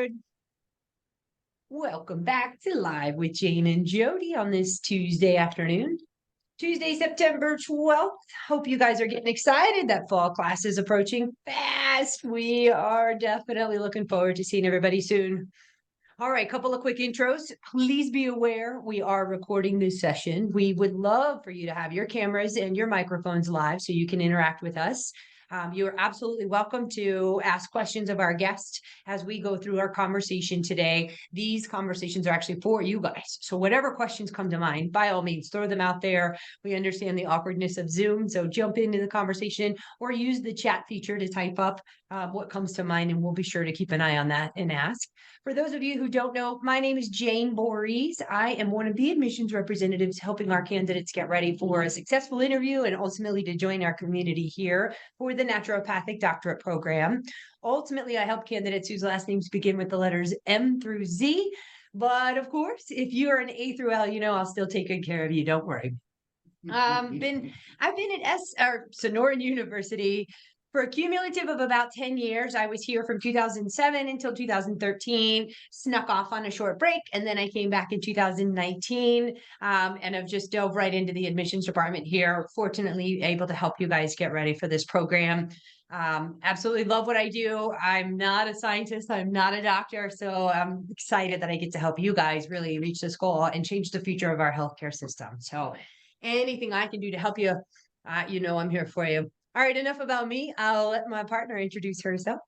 forward. Welcome back to Live with Jane and Jody on this Tuesday afternoon. Tuesday, September 12th. Hope you guys are getting excited that fall class is approaching fast. We are definitely looking forward to seeing everybody soon. All right, couple of quick intros. Please be aware we are recording this session. We would love for you to have your cameras and your microphones live so you can interact with us. You are absolutely welcome to ask questions of our guest as we go through our conversation today. These conversations are actually for you guys. So whatever questions come to mind, by all means, throw them out there. We understand the awkwardness of Zoom, so jump into the conversation or use the chat feature to type up what comes to mind, and we'll be sure to keep an eye on that and ask. For those of you who don't know, my name is Jane Voorhees. I am one of the admissions representatives helping our candidates get ready for a successful interview and ultimately to join our community here for the naturopathic doctorate program. Ultimately, I help candidates whose last names begin with the letters M through Z. But of course, if you are an A through L, you know I'll still take good care of you. Don't worry. I've been at Sonoran University for a cumulative of about 10 years. I was here from 2007 until 2013, snuck off on a short break, and then I came back in 2019, and I've just dove right into the admissions department here. Fortunately, able to help you guys get ready for this program. Absolutely love what I do. I'm not a scientist. I'm not a doctor. So I'm excited that I get to help you guys really reach this goal and change the future of our healthcare system. So anything I can do to help you, you know I'm here for you. All right, enough about me. I'll let my partner introduce herself.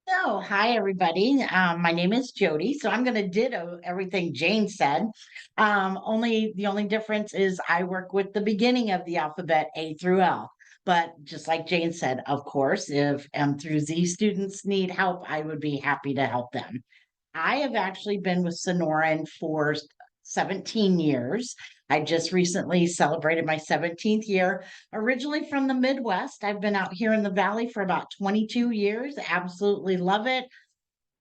So, hi everybody. My name is Jody. So I'm going to ditto everything Jane said. The only difference is I work with the beginning of the alphabet A through L. But just like Jane said, of course, if M through Z students need help, I would be happy to help them. I have actually been with Sonoran for 17 years. I just recently celebrated my 17th year. Originally from the Midwest, I've been out here in the Valley for about 22 years. Absolutely love it.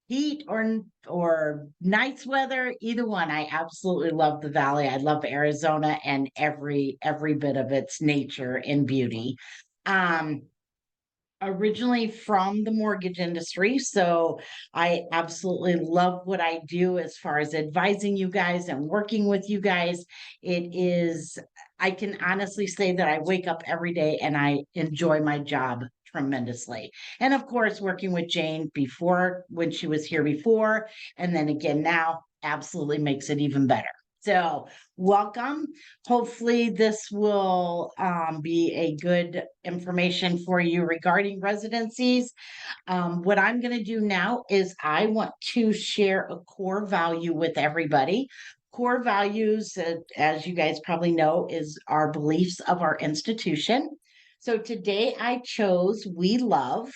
Heat or nice weather, either one. I absolutely love the Valley. I love Arizona and every bit of its nature and beauty. Originally from the mortgage industry. So I absolutely love what I do as far as advising you guys and working with you guys. I can honestly say that I wake up every day and I enjoy my job tremendously. And of course, working with Jane before when she was here before, and then again now, absolutely makes it even better. So, welcome. Hopefully, this will be a good information for you regarding residencies. What I'm going to do now is I want to share a core value with everybody. Core values, as you guys probably know, is our beliefs of our institution. So today I chose We Love.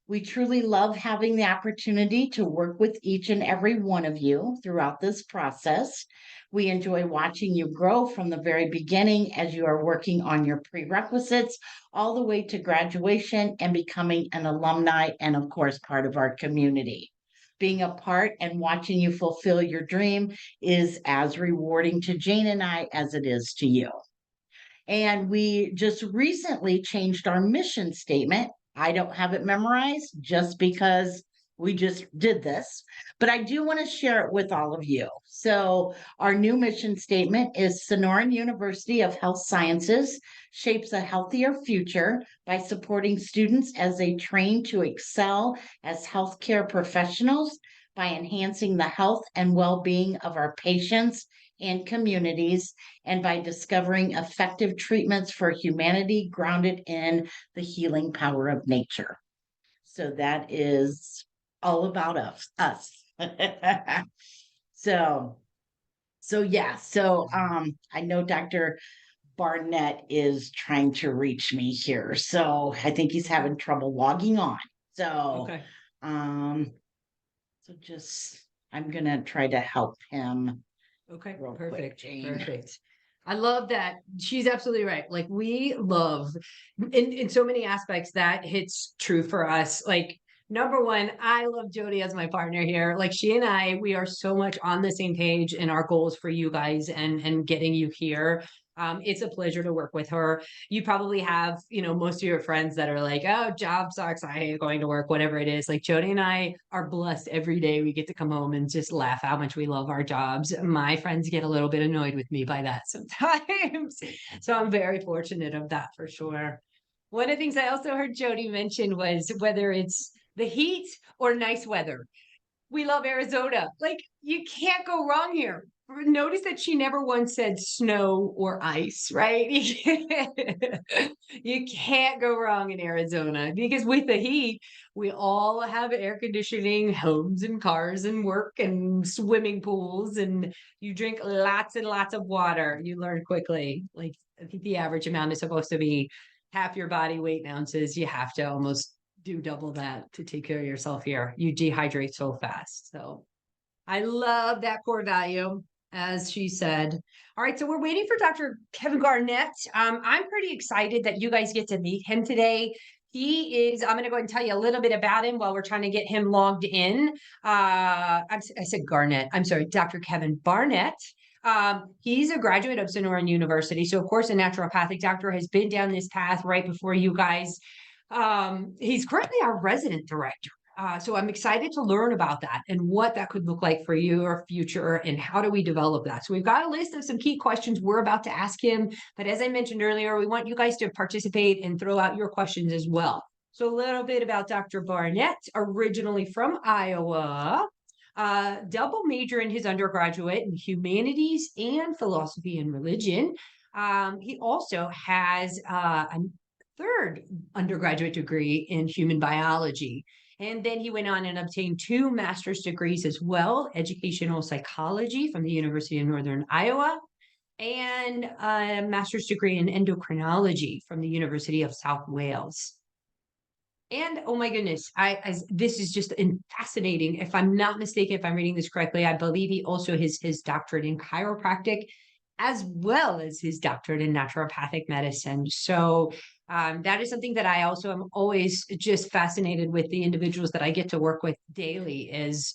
We truly love having the opportunity to work with each and every one of you throughout this process. We enjoy watching you grow from the very beginning as you are working on your prerequisites all the way to graduation and becoming an alumni and, of course, part of our community. Being a part and watching you fulfill your dream is as rewarding to Jane and I as it is to you. And we just recently changed our mission statement. I don't have it memorized just because we just did this, but I do want to share it with all of you. So, our new mission statement is Sonoran University of Health Sciences shapes a healthier future by supporting students as they train to excel as healthcare professionals by enhancing the health and well being of our patients and communities, and by discovering effective treatments for humanity grounded in the healing power of nature. So that is all about us. So yeah. So I know Dr. Barnett is trying to reach me here. So I think he's having trouble logging on. So Okay. So just I'm gonna try to help him. Okay, Real perfect, quick, Jane. perfect. I love that. She's absolutely right. Like we love in so many aspects that hits true for us. Like number one, I love Jody as my partner here. Like she and I, we are so much on the same page in our goals for you guys and getting you here. It's a pleasure to work with her. You probably have, most of your friends that are like, oh, job sucks. I hate going to work, whatever it is. Like Jody and I are blessed every day. We get to come home and just laugh how much we love our jobs. My friends get a little bit annoyed with me by that sometimes. So I'm very fortunate of that for sure. One of the things I also heard Jody mention was whether it's the heat or nice weather. We love Arizona. Like, you can't go wrong here. Notice that she never once said snow or ice, right? You can't go wrong in Arizona because with the heat, we all have air conditioning, homes and cars and work and swimming pools, and you drink lots and lots of water. You learn quickly. Like, I think the average amount is supposed to be half your body weight in ounces. You have to almost do double that to take care of yourself here. You dehydrate so fast. So I love that core value, as she said. All right, so we're waiting for Dr. Kevin Garnett. I'm pretty excited that you guys get to meet him today. I'm going to go ahead and tell you a little bit about him while we're trying to get him logged in. I said Garnett. I'm sorry, Dr. Kevin Barnett. He's a graduate of Sonoran University. So, of course, a naturopathic doctor, has been down this path right before you guys. He's currently our resident director. So I'm excited to learn about that and what that could look like for your future and how do we develop that. So we've got a list of some key questions we're about to ask him. But as I mentioned earlier, we want you guys to participate and throw out your questions as well. So a little bit about Dr. Barnett, originally from Iowa. Double major in his undergraduate in humanities and philosophy and religion. He also has a third undergraduate degree in human biology. And then he went on and obtained 2 master's degrees as well, educational psychology from the University of Northern Iowa, and a master's degree in endocrinology from the University of South Wales. And oh my goodness, this is just fascinating. If I'm not mistaken, if I'm reading this correctly, I believe he also has his doctorate in chiropractic as well as his doctorate in naturopathic medicine. So that is something that I also am always just fascinated with the individuals that I get to work with daily is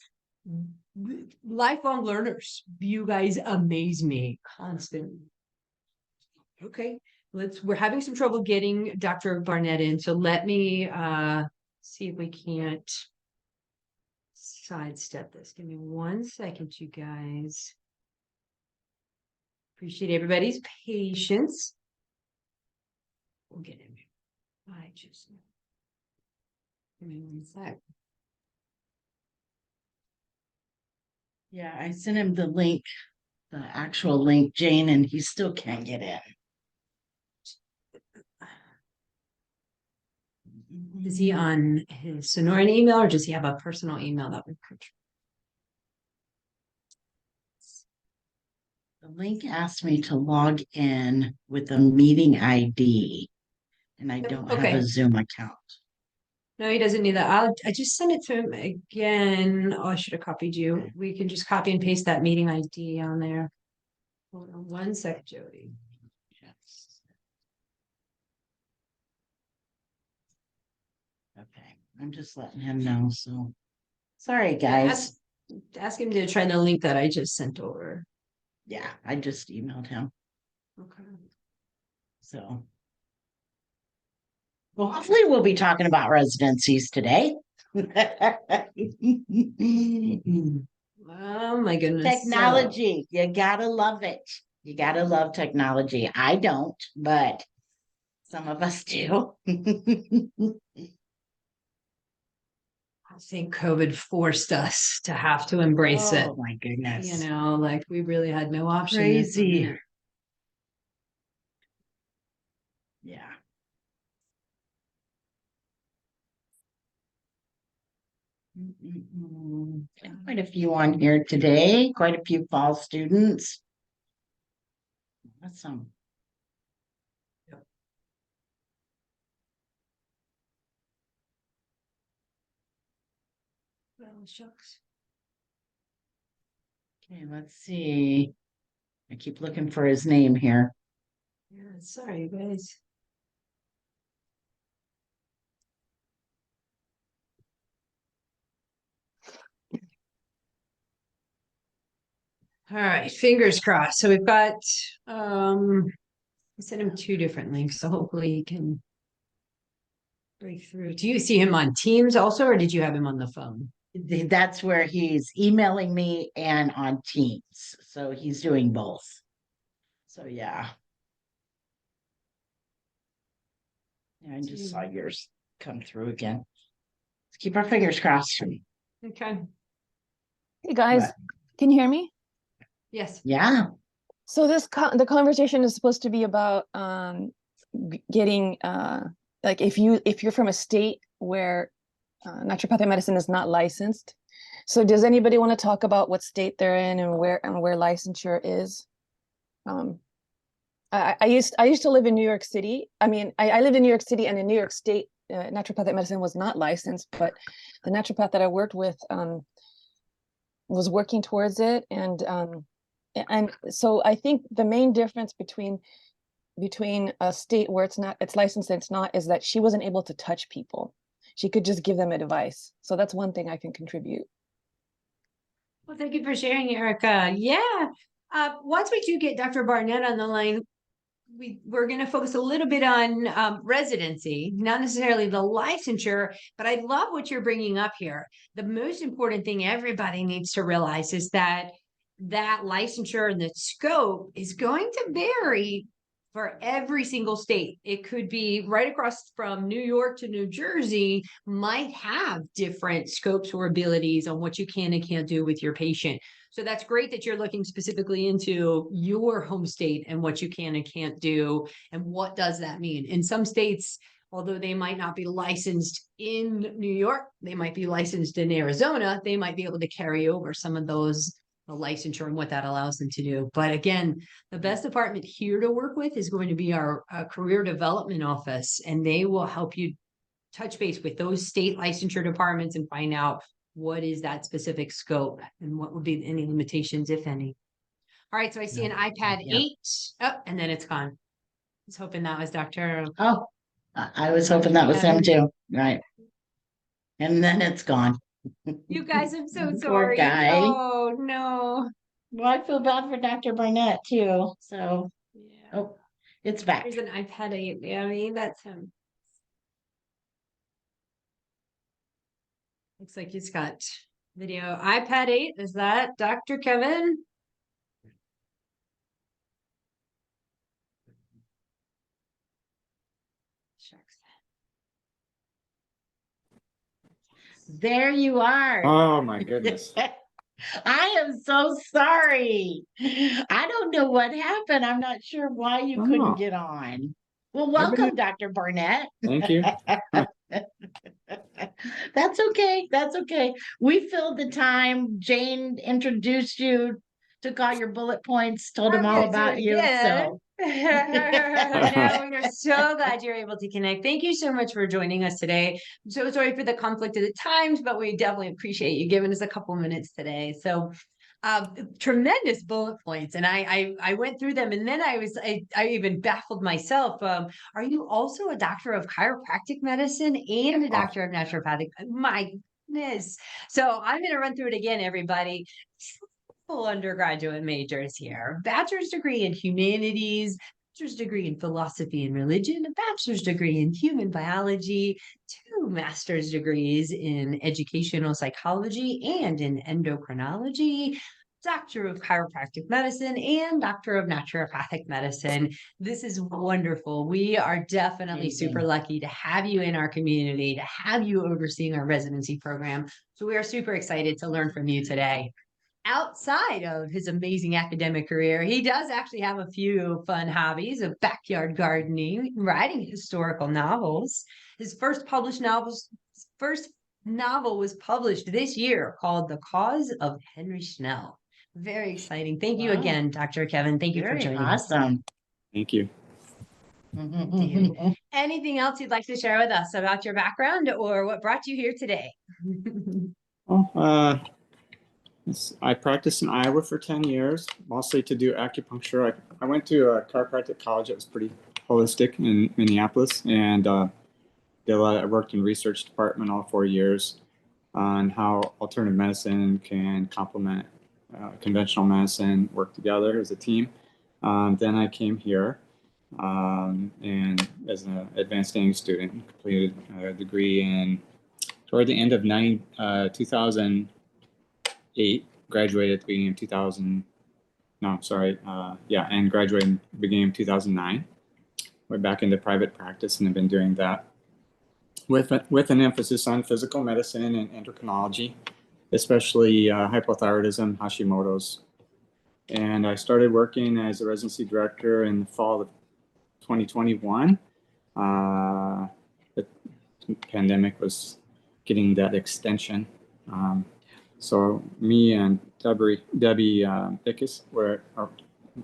lifelong learners. You guys amaze me constantly. Okay, we're having some trouble getting Dr. Barnett in. So let me see if we can't sidestep this. Give me 1 second, you guys. Appreciate everybody's patience. We'll get in there. Give me 1 sec. Yeah, I sent him the link, the actual link, Jane, and he still can't get in. Is he on his Sonoran email or does he have a personal email that we could? The link asked me to log in with a meeting ID, and I don't have a Zoom account. No, he doesn't need that. I just sent it to him again. Oh, I should have copied you. We can just copy and paste that meeting ID on there. Hold on 1 sec, Jody. Yes. Okay, I'm just letting him know. So sorry, guys. Ask him to try the link that I just sent over. Yeah, I just emailed him. Okay. So, well, hopefully we'll be talking about residencies today. Oh my goodness. Technology, you gotta love it. You gotta love technology. I don't, but some of us do. I think COVID forced us to have to embrace it. Oh my goodness. Like we really had no option. Crazy. Yeah. Quite a few on here today, quite a few fall students. That's some. Yep. Well, shucks. Okay, let's see. I keep looking for his name here. Yeah, sorry, guys. All right, fingers crossed. So we've got I sent him 2 different links, so hopefully he can break through. Do you see him on Teams also, or did you have him on the phone? That's where he's emailing me and on Teams. So he's doing both. So yeah. Yeah, I just saw yours come through again. Let's keep our fingers crossed. Okay. Hey guys, What? can you hear me? Yes. Yeah. So the conversation is supposed to be about getting like if you're from a state where naturopathic medicine is not licensed. So does anybody want to talk about what state they're in and where licensure is? I used to live in New York City. I mean, I lived in New York City, and in New York State, naturopathic medicine was not licensed, but the naturopath that I worked with was working towards it, and so I think the main difference between a state where it's licensed and it's not is that she wasn't able to touch people. She could just give them advice. So that's one thing I can contribute. Well, thank you for sharing, Erica. Yeah. Once we do get Dr. Barnett on the line, we're going to focus a little bit on residency, not necessarily the licensure, but I love what you're bringing up here. The most important thing everybody needs to realize is that licensure and the scope is going to vary for every single state. It could be right across from New York to New Jersey, might have different scopes or abilities on what you can and can't do with your patient. So that's great that you're looking specifically into your home state and what you can and can't do. And what does that mean? In some states, although they might not be licensed in New York, they might be licensed in Arizona, they might be able to carry over some of those the licensure and what that allows them to do. But again, the best department here to work with is going to be our career development office, and they will help you touch base with those state licensure departments and find out what is that specific scope and what would be any limitations, if any. All right, so I see an iPad 8. Oh, and then it's gone. I was hoping that was Dr. Oh, I was hoping that was him too. Right. And then it's gone. You guys, I'm so Poor sorry. guy. Oh, no. Well, I feel bad for Dr. Barnett too. So, Yeah. oh, it's back. Here's an iPad 8. Yeah, I mean, that's him. Looks like he's got video. iPad 8. Is that Dr. Kevin? Shucks. There you are. Oh my goodness. I am so sorry. I don't know what happened. I'm not sure why you couldn't Oh. get on. Well, I've been- welcome, Dr. Barnett. Thank you. That's okay. That's okay. We filled the time. Jane introduced you, took all your bullet points, told them all about you. So No, we are so glad you're able to connect. Thank you so much for joining us today. I'm so sorry for the conflict of the times, but we definitely appreciate you giving us a couple minutes today. So tremendous bullet points, and I went through them, and then I even baffled myself. Are you also a doctor of chiropractic medicine and a doctor of naturopathic? My goodness! So I'm going to run through it again, everybody. Full undergraduate majors here: bachelor's degree in humanities, bachelor's degree in philosophy and religion, a bachelor's degree in human biology, 2 master's degrees in educational psychology and in endocrinology, doctor of chiropractic medicine, and doctor of naturopathic medicine. This is wonderful. We are definitely super lucky to have you in our community, to have you overseeing our residency program. So we are super excited to learn from you today. Outside of his amazing academic career, he does actually have a few fun hobbies of backyard gardening, writing historical novels. His first novel was published this year, called The Cause of Henry Schnell. Very exciting. Thank you again, Dr. Kevin. Thank you for joining us. awesome. Thank you. Anything else you'd like to share with us about your background or what brought you here today? Well, I practiced in Iowa for 10 years, mostly to do acupuncture. I went to a chiropractic college that was pretty holistic in Minneapolis, and did a lot. I worked in research department all 4 years on how alternative medicine can complement conventional medicine, work together as a team. Then I came here And as an advanced studying student, completed a degree in toward the end of 2008, graduated at the beginning of 2000. No, sorry. Yeah, and graduated in the beginning of 2009. Went back into private practice and have been doing that with an emphasis on physical medicine and endocrinology, especially hypothyroidism, Hashimoto's. And I started working as a residency director in the fall of 2021. The pandemic was getting that extension. So me and Debbie Bickus are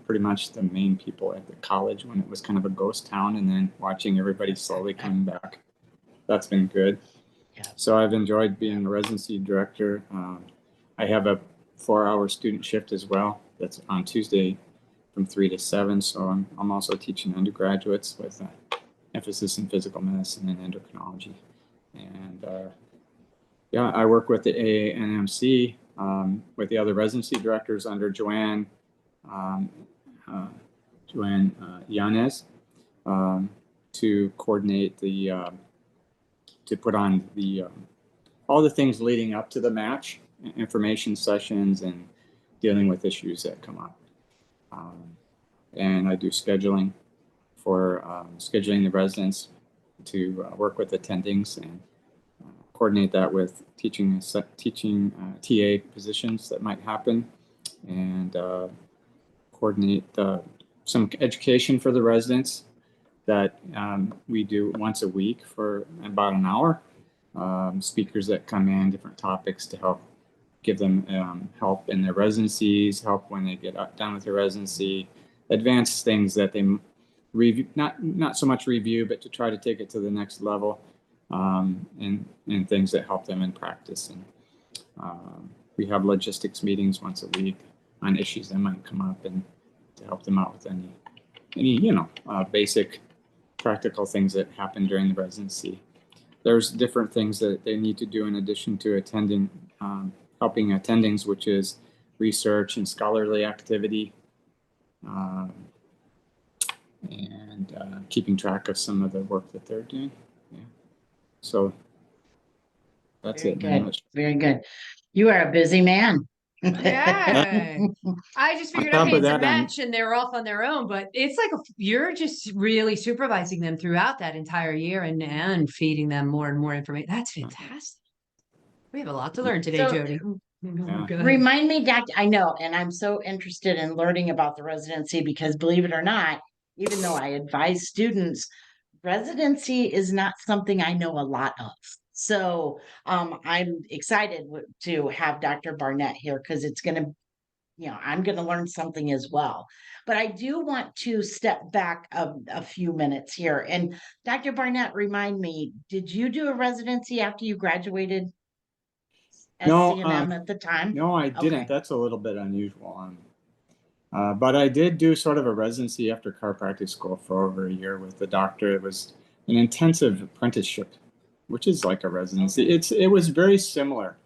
pretty much the main people at the college when it was kind of a ghost town, and then watching everybody slowly coming back. That's been good. Yeah. So I've enjoyed being a residency director. I have a 4-hour student shift as well. That's on Tuesday from 3 to 7. So I'm also teaching undergraduates with emphasis in physical medicine and endocrinology. And yeah, I work with the AANMC with the other residency directors under Joanne Yanez to coordinate to put on all the things leading up to the match, information sessions, and dealing with issues that come up. And I do scheduling for scheduling the residents to work with attendings and coordinate that with teaching TA positions that might happen, and coordinate some education for the residents that we do once a week for about an hour. Speakers that come in, different topics to help give them help in their residencies, help when they get done with their residency, advanced things that they review, not so much review, but to try to take it to the next level, and things that help them in practice. And we have logistics meetings once a week on issues that might come up, and to help them out with any basic practical things that happen during the residency. There's different things that they need to do in addition to attending, helping attendings, which is research and scholarly activity, and keeping track of some of the work that they're doing. Yeah. So that's Very it. good. Very good. You are a busy man. Yeah. I just figured, top okay, of it's a that, match and they're off on their own, but it's like you're just really supervising them throughout that entire year and feeding them more and more information. That's fantastic. We have a lot to learn today, So- Jody. Yeah. Go ahead. Remind me, Dr. I know, and I'm so interested in learning about the residency because believe it or not, even though I advise students, residency is not something I know a lot of. So I'm excited to have Dr. Barnett here because it's going to, I'm going to learn something as well. But I do want to step back a few minutes here. And Dr. Barnett, remind me, did you do a residency after you graduated No, SCNM at the time? No, I didn't. Okay. That's a little bit unusual. But I did do sort of a residency after chiropractic school for over a year with the doctor. It was an intensive apprenticeship, which is like a residency. Okay. It was very similar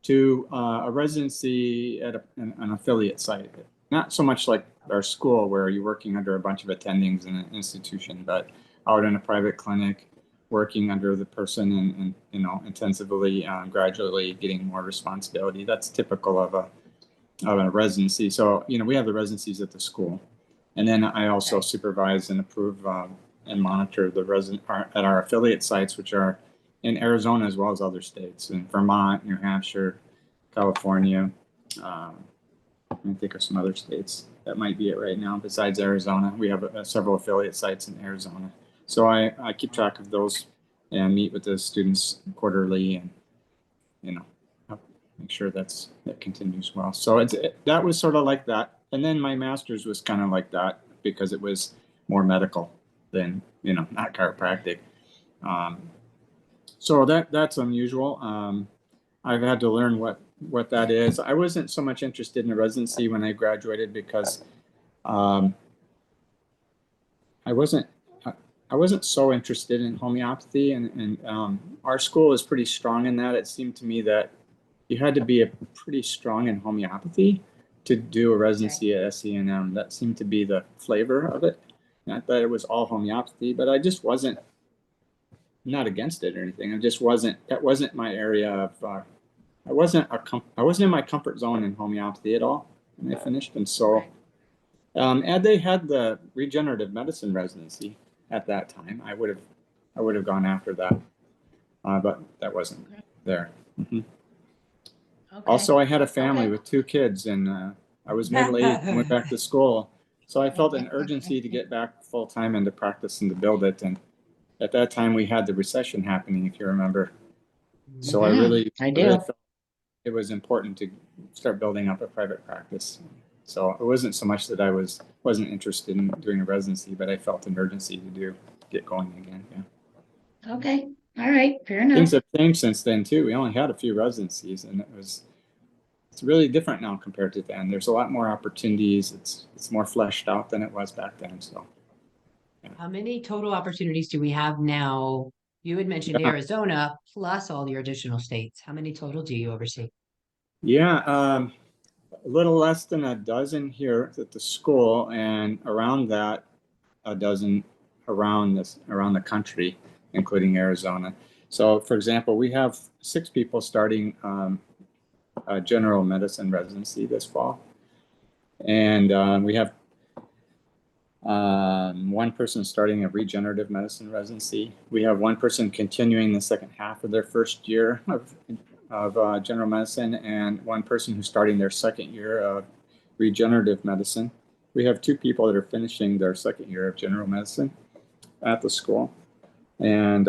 to a residency at an affiliate site. Not so much like our school where you're working under a bunch of attendings in an institution, but out in a private clinic, working under the person and intensively, gradually getting more responsibility. That's typical of a residency. So, we have the residencies at the school. And then I also supervise and approve and monitor the at our affiliate sites, which are in Arizona as well as other states, in Vermont, New Hampshire, California. Let me think of some other states that might be it right now. Besides Arizona, we have several affiliate sites in Arizona. So I keep track of those and meet with the students quarterly, and make sure that continues well. So that was sort of like that. And then my master's was kind of like that because it was more medical than, not chiropractic. So that's unusual. I've had to learn what that is. I wasn't so much interested in a residency when I graduated because I wasn't so interested in homeopathy, and our school is pretty strong in that. It seemed to me that you had to be pretty strong in homeopathy to do a residency at SCNM. That seemed to be the flavor of it. Not that it was all homeopathy, but I just wasn't, not against it or anything. I just wasn't, that wasn't my area of, I wasn't in my comfort zone in homeopathy at all when I finished. And so, and they had the regenerative medicine residency at that time. I would have gone after that, but that wasn't there. Mhm. Okay. Also, I had a family Okay. with 2 kids, and I was middle-aged and went back to school. So I felt an urgency to get back full-time into practice and to build it. And at that time, we had the recession happening, if you remember. So I Mhm, really, I I do. really felt it was important to start building up a private practice. So it wasn't so much that I wasn't interested in doing a residency, but I felt an urgency to get going again. Yeah. Okay, all right, fair enough. Things have changed since then too. We only had a few residencies, and it's really different now compared to then. There's a lot more opportunities. It's more fleshed out than it was back then. So How many total opportunities do we have now? You had mentioned yeah, Arizona plus all your additional states. How many total do you oversee? yeah, a little less than a dozen here at the school, and around that, a dozen around the country, including Arizona. So, for example, we have 6 people starting a general medicine residency this fall, and we have 1 person starting a regenerative medicine residency. We have 1 person continuing the second half of their first year of general medicine, and 1 person who's starting their second year of regenerative medicine. We have 2 people that are finishing their second year of general medicine at the school, and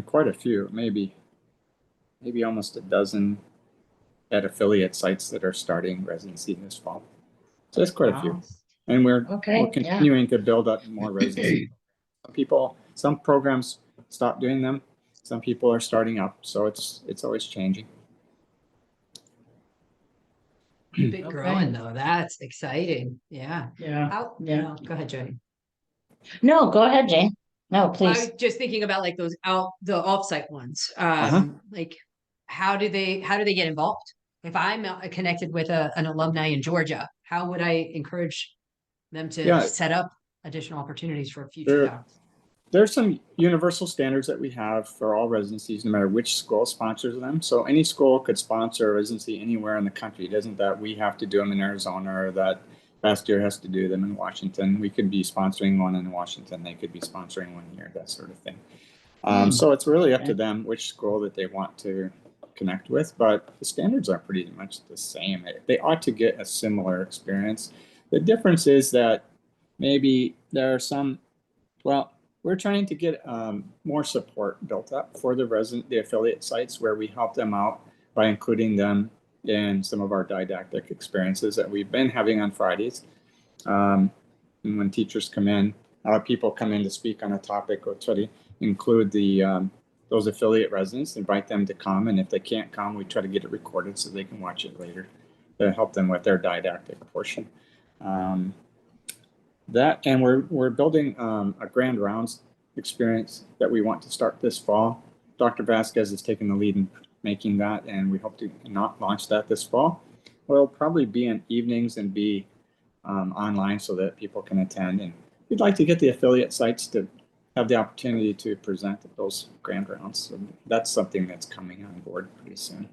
quite a few, maybe almost a dozen at affiliate sites that are starting residency this fall. So that's quite a few, Wow. and we're Okay, yeah. continuing to build up more residency. Some programs stop doing them. Some people are starting up, so it's always changing. Keep it Okay. growing though. That's exciting. Yeah. Yeah, How, yeah. no, go ahead, Jody. No, go ahead, Jane. No, I please. was just thinking about like the offsite ones. Uh-huh. Like how do they get involved? If I'm connected with an alumni in Georgia, how would I encourage them to Yeah, set up additional opportunities for future there, jobs? there's some universal standards that we have for all residencies, no matter which school sponsors them. So any school could sponsor a residency anywhere in the country. It isn't that we have to do them in Arizona or that Bastyr has to do them in Washington. We could be sponsoring one in Washington. They could be sponsoring one here, that sort of thing. So it's really up to them which school that they want to connect with, but the standards are pretty much the same. They ought to get a similar experience. The difference is that maybe there are some, well, we're trying to get more support built up for the affiliate sites where we help them out by including them in some of our didactic experiences that we've been having on Fridays. And when teachers come in, people come in to speak on a topic, we'll try to include those affiliate residents, invite them to come, and if they can't come, we try to get it recorded so they can watch it later to help them with their didactic portion. And we're building a grand rounds experience that we want to start this fall. Dr. Vasquez has taken the lead in making that, and we hope to not launch that this fall. It'll probably be in evenings and be online so that people can attend. And we'd like to get the affiliate sites to have the opportunity to present at those grand rounds. So that's something that's coming on board pretty soon.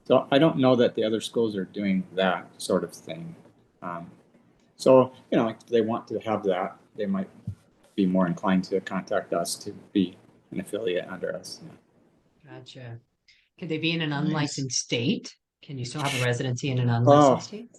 So I don't know that the other schools are doing that sort of thing. So, if they want to have that, they might be more inclined to contact us to be an affiliate under us. Yeah. Gotcha. Could they be in an Nice. unlicensed state? Can you still have a residency in an unlicensed state?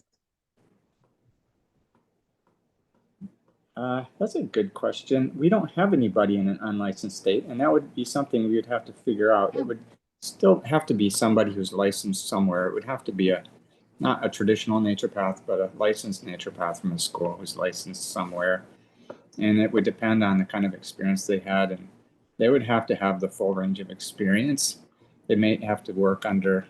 That's a good question. We don't have anybody in an unlicensed state, and that would be something we would have to figure out. It would still have to be somebody who's licensed somewhere. It would have to be not a traditional naturopath, but a licensed naturopath from a school who's licensed somewhere. And it would depend on the kind of experience they had, and they would have to have the full range of experience. They may have to work under,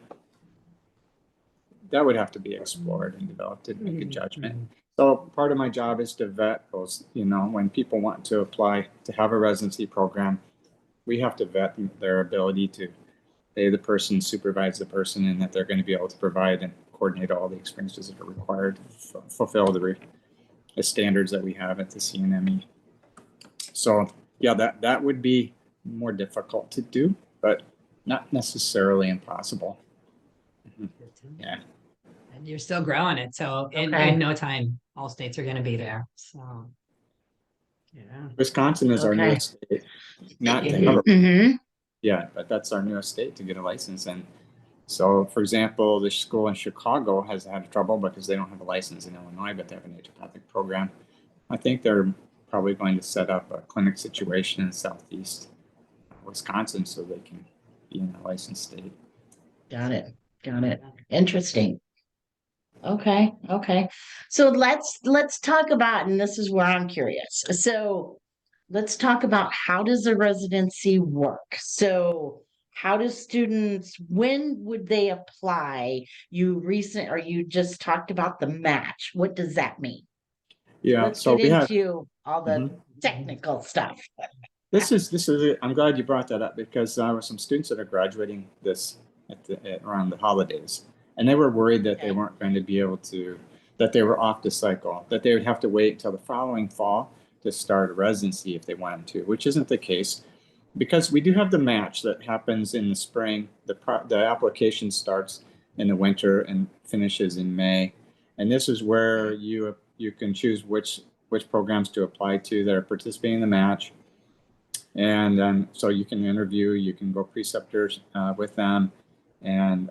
that would have to be explored and developed to make a judgment. So part of my job is to vet those, when people want to apply to have a residency program, we have to vet their ability to pay the person, supervise the person, and that they're going to be able to provide and coordinate all the experiences that are required to fulfill the standards that we have at the CNME. So yeah, that would be more difficult to do, but not necessarily impossible. Yeah. And you're still growing it. So Okay. in no time, all states are going to be there. So, yeah. Wisconsin is our Okay. newest state, not to have a, Mhm. yeah, but that's our newest state to get a license. And so, for example, the school in Chicago has had trouble because they don't have a license in Illinois, but they have a naturopathic program. I think they're probably going to set up a clinic situation in Southeast Wisconsin so they can be in a licensed state. Got it. Got it. Interesting. Okay, okay. So let's talk about, and this is where I'm curious. So let's talk about, how does the residency work? So how do students, when would they apply? Or you just talked about the match. What does that mean? Yeah, Let's so get we have into all the Mhm. technical stuff. this is it. I'm glad you brought that up because there were some students that are graduating this around the holidays, and they were worried that they Okay. weren't going to be able to, that they were off the cycle, that they would have to wait until the following fall to start a residency if they wanted to, which isn't the case because we do have the match that happens in the spring. The application starts in the winter and finishes in May, and this is where you can choose which programs to apply to that are participating in the match. And so you can interview, you can go preceptors with them and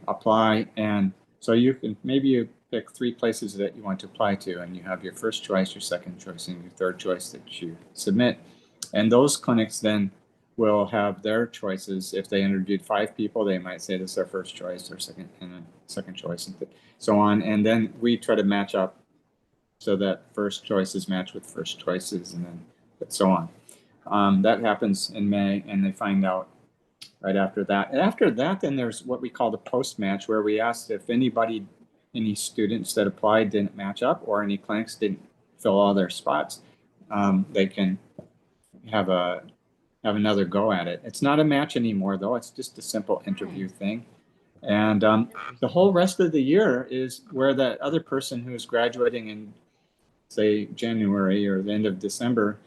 apply. And so you can, maybe you pick 3 places that you want to apply to, and you have your first choice, your second choice, and your third choice that you submit. And those clinics then will have their choices. If they interviewed 5 people, they might say this is their first choice, or second choice, and so on. And then we try to match up so that first choices match with first choices, and then so on. That happens in May, and they find out right after that. And after that, then there's what we call the post match, where we asked if any students that applied didn't match up, or any clinics didn't fill all their spots, they can have another go at it. It's not a match anymore, though. It's just a simple interview thing. And the whole rest of the year is where that other person who is graduating in, say, January or the end of December,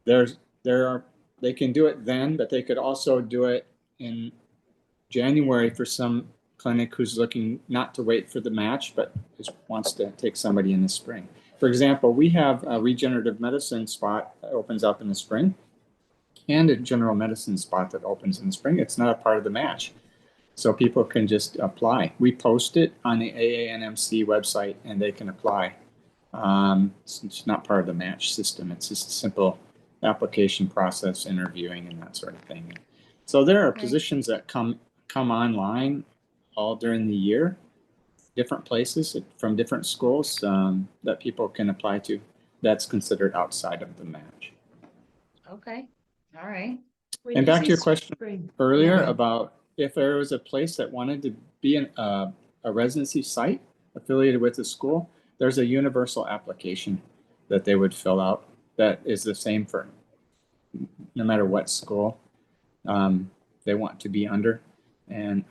they can do it then, but they could also do it in January for some clinic who's looking not to wait for the match, but just wants to take somebody in the spring. For example, we have a regenerative medicine spot that opens up in the spring and a general medicine spot that opens in the spring. It's not a part of the match. So people can just apply. We post it on the AANMC website and they can apply. It's not part of the match system. It's just a simple application process, interviewing, and that sort of thing. So there are positions that come online all during the year, different places from different schools that people can apply to. That's considered outside of the match. Okay, all right. And back to your question earlier Yeah. about if there was a place that wanted to be a residency site affiliated with the school, there's a universal application that they would fill out that is the same for no matter what school they want to be under. And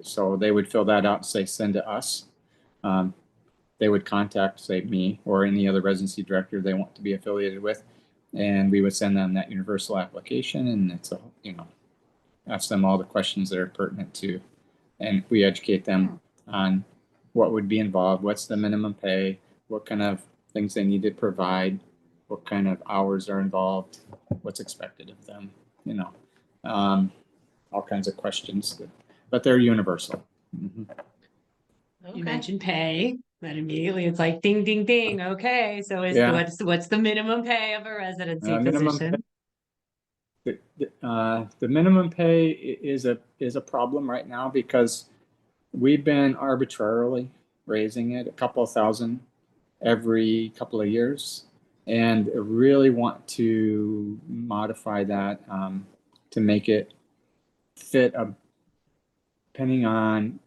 so they would fill that out and say, send to us. They would contact, say, me or any other residency director they want to be affiliated with. And we would send them that universal application, and it's ask them all the questions that are pertinent to, and we educate them on what would be involved, what's the minimum pay, what kind of things they need to provide, what kind of hours are involved, what's expected of them, all kinds of questions, but they're universal. Mhm. You mentioned pay, then immediately it's like ding, ding, ding. Okay, so Yeah. what's the minimum pay of a residency Minimum position? The minimum pay is a problem right now because we've been arbitrarily raising it a couple of thousand every couple of years, and really want to modify that to make it fit depending on.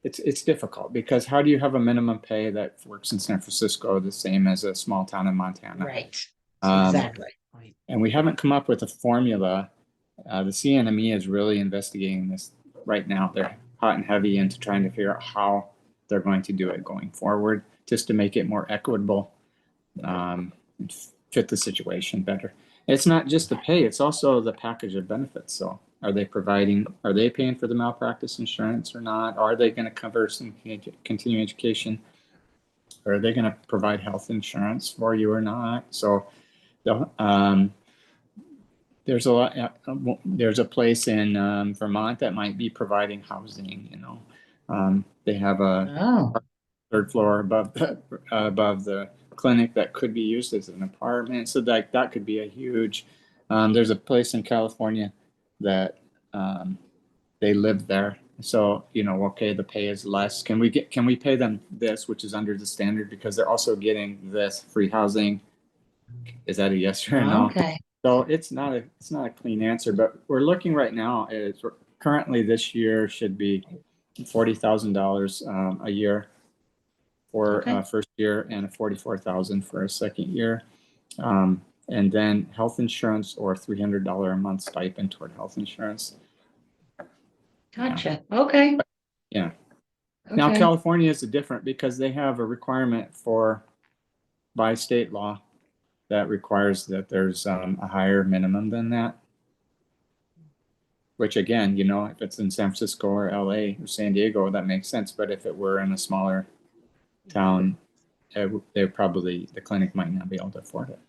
It's difficult because how do you have a minimum pay that works in San Francisco the same as a small town in Montana? Right, Um, exactly. And we haven't come up with a formula. The CNME is really investigating this right now. They're hot and heavy into trying to figure out how they're going to do it going forward. just to make it more equitable, fit the situation better. It's not just the pay, it's also the package of benefits. So are they paying for the malpractice insurance or not? Are they going to cover some continuing education? Are they going to provide health insurance for you or not? So there's a place in Vermont that might be providing housing, they have a Oh, third floor above the clinic that could be used as an apartment. So that could be a huge, there's a place in California that they live there. So, okay, the pay is less. Can we pay them this, which is under the standard, because they're also getting this free housing? Is that a yes or a no? okay. So it's not a clean answer, but we're looking right now currently this year should be $40,000 a year for Okay. first year and $44,000 for a second year. And then health insurance or $300 a month stipend toward health insurance. Gotcha. Okay. Yeah. Now, Okay. California is different because they have a requirement by state law that requires that there's a higher minimum than that. Which again, if it's in San Francisco or LA or San Diego, that makes sense. But if it were in a smaller town, the clinic might not be able to afford it.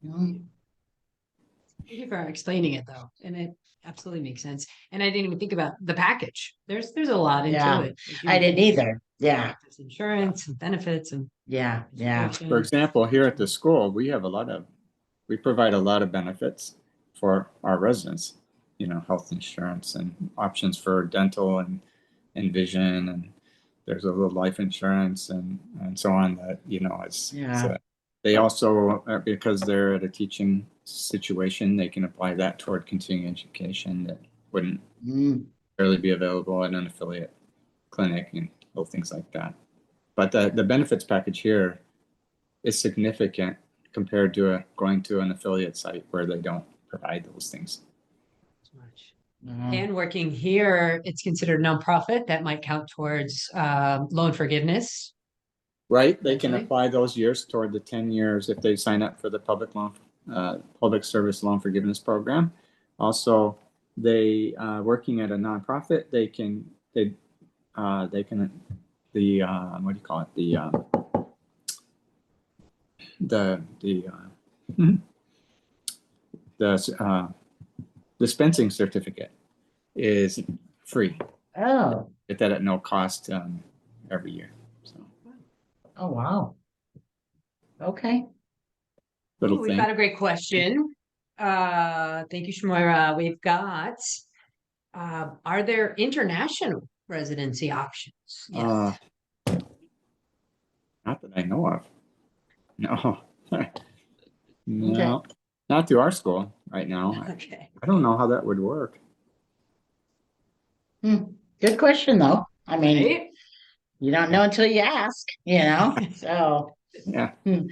Mm. Thank you for explaining it though, and it absolutely makes sense. And I didn't even think about the package. There's a lot into Yeah, it. I didn't either. Yeah. There's insurance and benefits and Yeah. Yeah. For example, here at the school, we provide a lot of benefits for our residents, health insurance and options for dental and vision, and there's a little life insurance and so on that, Yeah. they also, because they're at a teaching situation, they can apply that toward continuing education that wouldn't barely be available at an affiliate clinic and little things like that. But the benefits package here is significant compared to going to an affiliate site where they don't provide those things. much. Mhm. And working here, it's considered nonprofit. That might count towards loan forgiveness. Right, they can Okay. apply those years toward the 10 years if they sign up for the public service loan forgiveness program. Also, they working at a nonprofit, what do you call it? The dispensing certificate is free. Oh. Get that at no cost every year. So Oh, wow. Okay. little We've thing. got a great question. Thank you, Shmoira. We've got, are there international residency options? Yes. Not that I know of. No. No, not through our school right now. Okay. I don't know how that would work. Good question, though. I mean, Right? you don't know until you ask, so. Yeah. And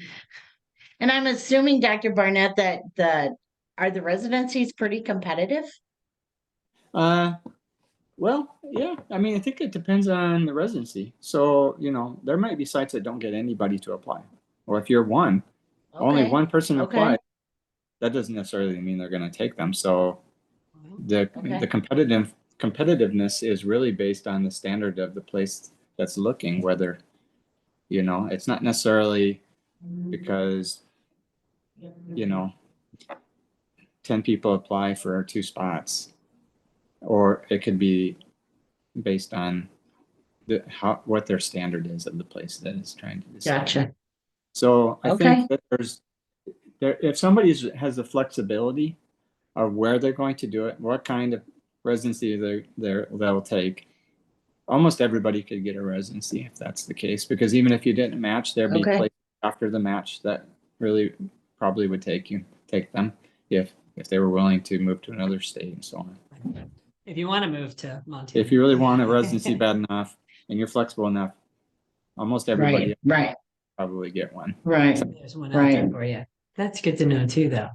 I'm assuming, Dr. Barnett, that are the residencies pretty competitive? Well, yeah. I mean, I think it depends on the residency. So, there might be sites that don't get anybody to apply. Or if you're only Okay. one person Okay. applied, that doesn't necessarily mean they're going to take them. So the competitiveness is really based on the standard of the place that's looking, whether, it's not necessarily because, 10 people apply for 2 spots, or it could be based on what their standard is of the place that is trying to decide. Gotcha. So I Okay. think that if somebody has the flexibility of where they're going to do it, what kind of residency they'll take, almost everybody could get a residency if that's the case. Because even if you didn't match, there'd be places after the match that really probably would take them if they were willing to move to another state and so on. If you want to move to Montana. If you really want a residency bad enough and you're flexible enough, almost everybody Right. probably get one. Right. There's one out there Right. for you. That's good to know too, though.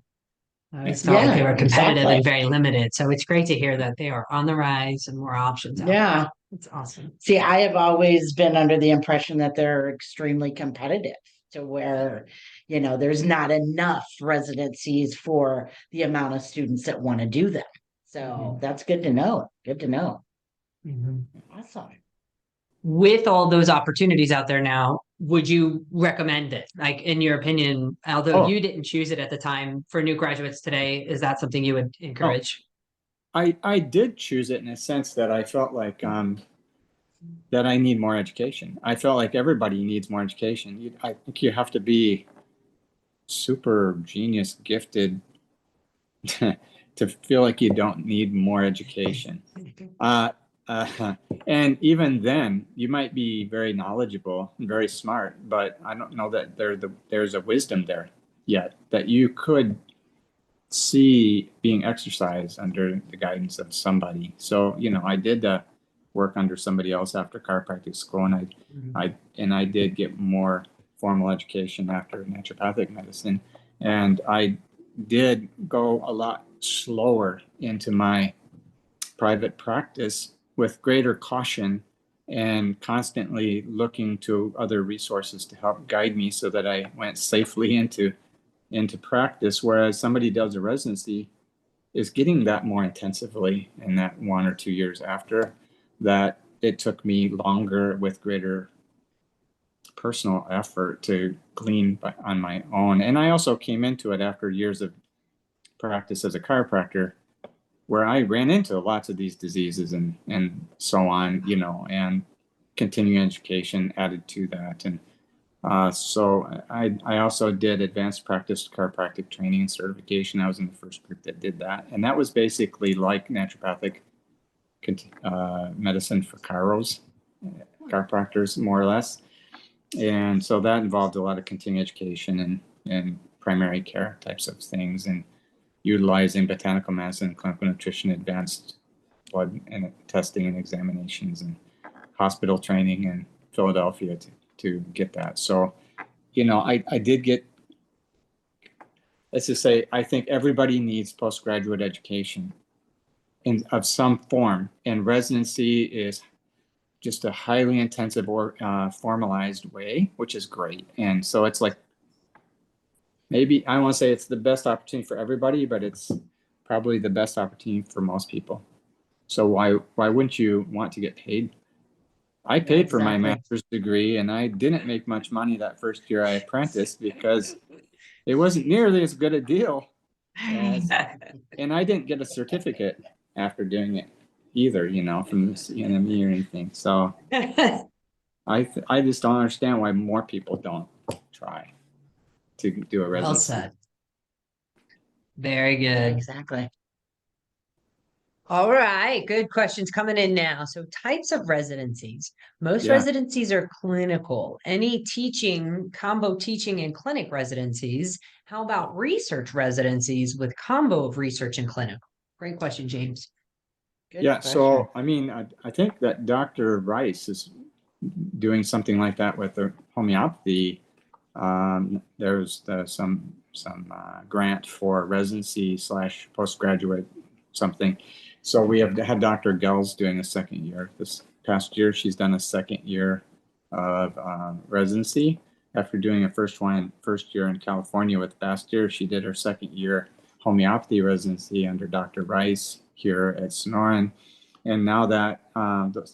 I always felt Yeah, like they were competitive exactly. and very limited. So it's great to hear that they are on the rise and more options out there. Yeah. It's awesome. See, I have always been under the impression that they're extremely competitive to where, there's not enough residencies for the amount of students that want to do them. So that's good to know. Good to know. Mhm. Awesome. With all those opportunities out there now, would you recommend it? Like, in your opinion, although Oh. you didn't choose it at the time, for new graduates today, is that something you would encourage? I did choose it in a sense that I felt like that I need more education. I felt like everybody needs more education. I think you have to be super genius gifted to feel like you don't need more education. And even then, you might be very knowledgeable and very smart, but I don't know that there's a wisdom there yet that you could see being exercised under the guidance of somebody. So, I did work under somebody else after chiropractic school, and I did get more formal education after naturopathic medicine, and I did go a lot slower into my private practice with greater caution and constantly looking to other resources to help guide me so that I went safely into practice, whereas somebody does a residency is getting that more intensively in that 1 or 2 years after that. It took me longer with greater personal effort to glean on my own. And I also came into it after years of practice as a chiropractor where I ran into lots of these diseases and so on, and continuing education added to that. And so I also did advanced practice chiropractic training and certification. I was in the first group that did that. And that was basically like naturopathic medicine for chiropractors, more or less. And so that involved a lot of continuing education and primary care types of things, and utilizing botanical medicine, clinical nutrition, advanced blood and testing and examinations, and hospital training in Philadelphia to get that. So, I did get, let's just say, I think everybody needs postgraduate education of some form, and residency is just a highly intensive or formalized way, which is great. And so it's like, maybe I want to say it's the best opportunity for everybody, but it's probably the best opportunity for most people. So why wouldn't you want to get paid? I paid for my master's degree, and I didn't make much money that first year I apprenticed because it wasn't nearly as good a deal as, and I didn't get a certificate after doing it either, from the CNME or anything. So I just don't understand why more people don't try to do a Well residency. said. Very good. Exactly. All right, good questions coming in now. So, types of residencies. Most Yeah. residencies are clinical. Any teaching, combo teaching and clinic residencies? How about research residencies with combo of research and clinical? Great question, James. Good Yeah, question. so I think that Dr. Rice is doing something like that with the homeopathy. There's some grant for residency / postgraduate something. So we have had Dr. Gels doing a second year. This past year, she's done a second year of residency after doing a first year in California. With last year, she did her second year homeopathy residency under Dr. Rice here at Sonoran. And now that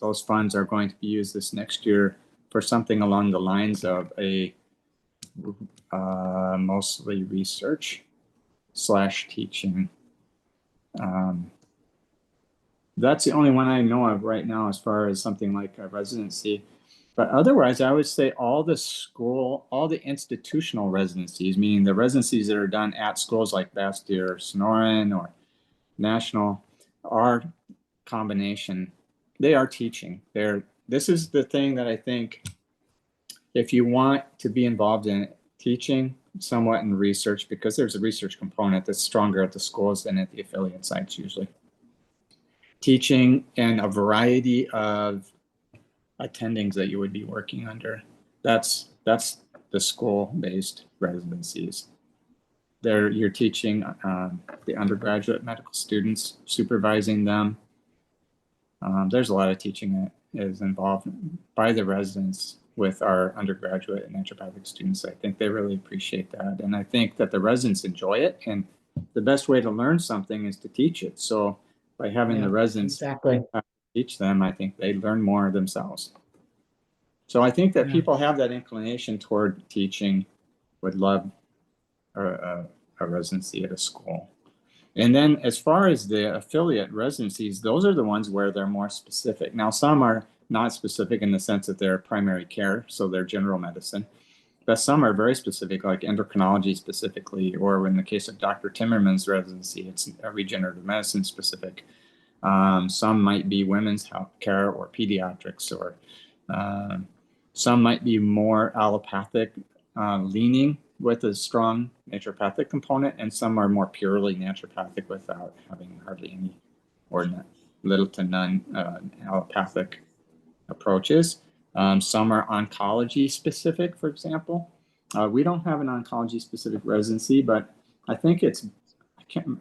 those funds are going to be used this next year for something along the lines of a mostly research / teaching. That's the only one I know of right now as far as something like a residency. But otherwise, I would say all the institutional residencies, meaning the residencies that are done at schools like Bastyr or Sonoran or National, are combination. They are teaching. This is the thing that I think, if you want to be involved in teaching, somewhat in research, because there's a research component that's stronger at the schools than at the affiliate sites usually. Teaching and a variety of attendings that you would be working under. That's the school-based residencies. You're teaching the undergraduate medical students, supervising them. There's a lot of teaching is involved by the residents with our undergraduate and naturopathic students. I think they really appreciate that. And I think that the residents enjoy it. And the best way to learn something is to teach it. So by having the residents Exactly. teach them, I think they learn more themselves. So I think that Yeah. people have that inclination toward teaching, would love a residency at a school. And then as far as the affiliate residencies, those are the ones where they're more specific. Now, some are not specific in the sense that they're primary care, so they're general medicine. But some are very specific, like endocrinology specifically, or in the case of Dr. Timmerman's residency, it's regenerative medicine specific. Some might be women's health care or pediatrics, or some might be more allopathic leaning with a strong naturopathic component, and some are more purely naturopathic without having hardly any or little to none allopathic approaches. Some are oncology specific, for example. We don't have an oncology specific residency, but I think it's,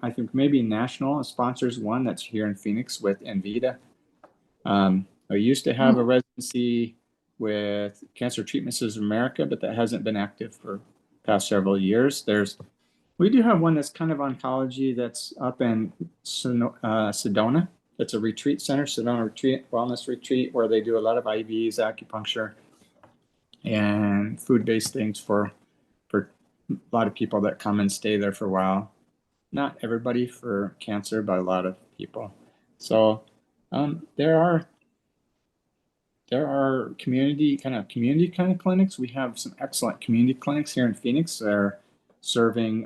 I think maybe National sponsors one that's here in Phoenix with Envita. I used to have a residency with Cancer Treatment Centers of America, but that hasn't been active for past several years. We do have one that's kind of oncology that's up in Sedona. It's a retreat center, Sonoran Retreat, Wellness Retreat, where they do a lot of IVs, acupuncture, and food-based things for a lot of people that come and stay there for a while. Not everybody for cancer, but a lot of people. So there are community kind of clinics. We have some excellent community clinics here in Phoenix. They're serving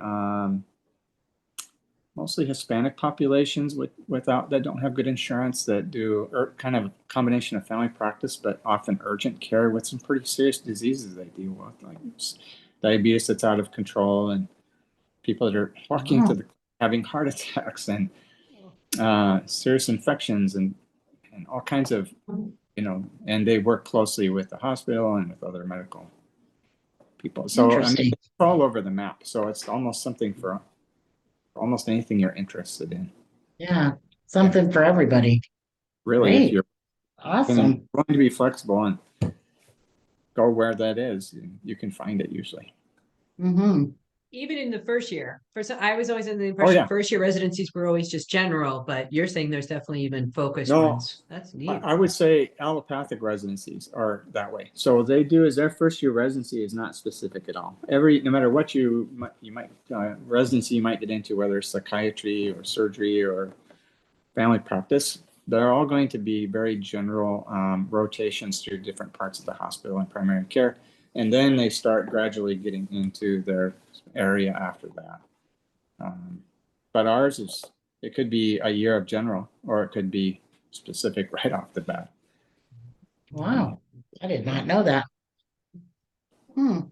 mostly Hispanic populations without that don't have good insurance, that do kind of a combination of family practice, but often urgent care with some pretty serious diseases they deal with, like diabetes that's out of control, and people that are walking to the having heart attacks, and serious infections, and all kinds of, and they work closely with the hospital and with other medical people. So I mean, it's all over the map. So it's almost something for almost anything you're interested in. Yeah, something for everybody. Really, Great. if you're Awesome. going to be flexible and go where that is, you can find it usually. Mm-hmm. Even in the first year, I was always in the impression first year residencies were always just general, but you're saying there's definitely even focused ones. That's neat. I would say allopathic residencies are that way. So what they do is their first year residency is not specific at all. No matter what you might residency you might get into, whether it's psychiatry or surgery or family practice, they're all going to be very general rotations through different parts of the hospital and primary care. And then they start gradually getting into their area after that. But ours it could be a year of general, or it could be specific right off the bat. Wow. I did not know that.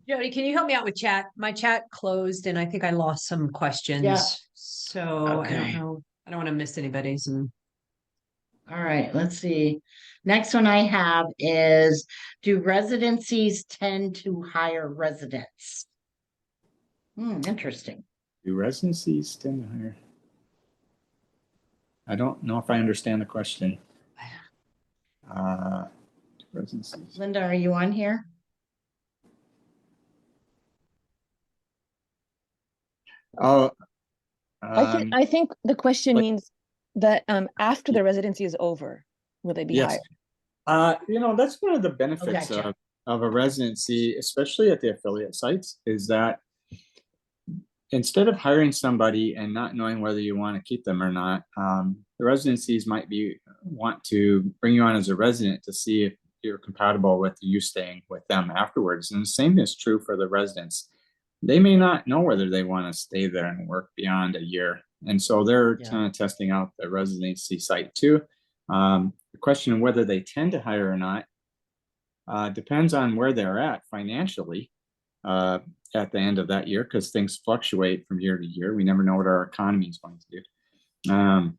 Jody, can you help me out with chat? My chat closed and I think I lost some questions. Yeah. So I don't know. I don't want to miss anybody's. All right, let's see. Next one I have is, do residencies tend to hire residents? Interesting. Do residencies tend to hire? I don't know if I understand the question. Residencies. Linda, are you on here? Oh, I think the question means that after the residency is over, will they be hired? That's one of the benefits of a residency, especially at the affiliate sites, is that instead of hiring somebody and not knowing whether you want to keep them or not, the residencies might want to bring you on as a resident to see if you're compatible with you staying with them afterwards. And the same is true for the residents. They may not know whether they want to stay there and work beyond a year. And so they're kind of testing out the residency site too. The question of whether they tend to hire or not depends on where they're at financially at the end of that year, because things fluctuate from year to year. We never know what our economy is going to do.